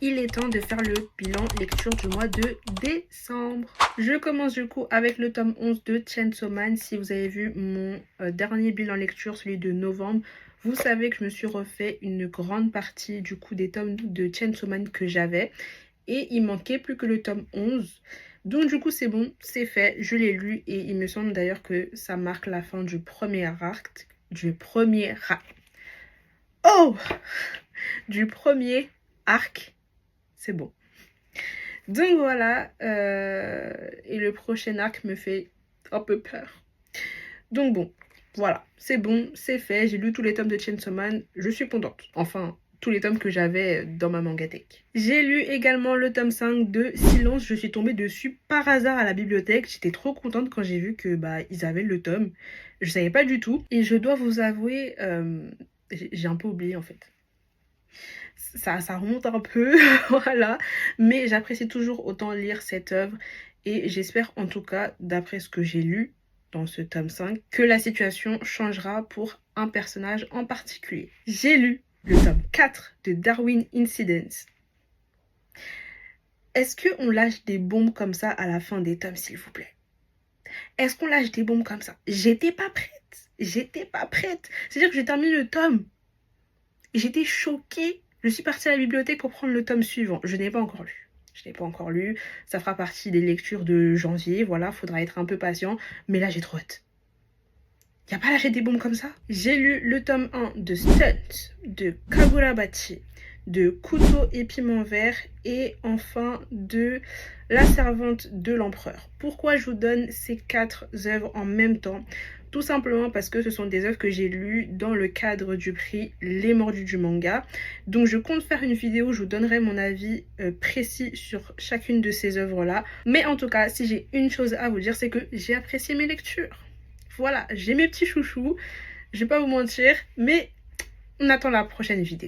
il est temps de faire le bilan lecture du mois de décembre. Je commence du coup avec le tome 11 de Chainsaw Man. Si vous avez vu mon dernier bilan lecture, celui de novembre, vous savez que je me suis refait une grande partie du coup des tomes de Chainsaw Man que j'avais. Et il manquait plus que le tome 11. Donc du coup c'est bon, c'est fait, je l'ai lu et il me semble d'ailleurs que ça marque la fin du premier arc. Du premier arc. C'est bon. Donc voilà, et le prochain arc me fait un peu peur. Donc bon, voilà, c'est bon, c'est fait. J'ai lu tous les tomes de Chainsaw Man, je suis contente. Enfin, tous les tomes que j'avais dans ma mangathèque. J'ai lu également le tome 5 de Silence. Je suis tombée dessus par hasard à la bibliothèque. J'étais trop contente quand j'ai vu que ils avaient le tome. Je savais pas du tout. Et je dois vous avouer, j'ai un peu oublié en fait. Ça remonte un peu, voilà. Mais j'apprécie toujours autant lire cette œuvre. Et j'espère en tout cas, d'après ce que j'ai lu dans ce tome 5, que la situation changera pour un personnage en particulier. J'ai lu le tome 4 de Darwin Incidents. Est-ce qu'on lâche des bombes comme ça à la fin des tomes, s'il vous plaît? Est-ce qu'on lâche des bombes comme ça? J'étais pas prête. J'étais pas prête. C'est-à-dire que j'ai terminé le tome. J'étais choquée. Je suis partie à la bibliothèque pour prendre le tome suivant. Je n'ai pas encore lu. Je n'ai pas encore lu. Ça fera partie des lectures de janvier. Voilà, faudra être un peu patient. Mais là, j'ai trop hâte. Y a pas lâché des bombes comme ça? J'ai lu le tome 1 de Stunt, de Kagurabachi, de Couteau et Piment Vert et enfin de La Servante de l'Empereur. Pourquoi je vous donne ces 4 œuvres en même temps? Tout simplement parce que ce sont des œuvres que j'ai lues dans le cadre du prix Les Mordus du manga. Donc je compte faire une vidéo où je vous donnerai mon avis précis sur chacune de ces œuvres-là. Mais en tout cas, si j'ai une chose à vous dire, c'est que j'ai apprécié mes lectures. Voilà, j'ai mes petits chouchous, je vais pas vous mentir, mais on attend la prochaine vidéo.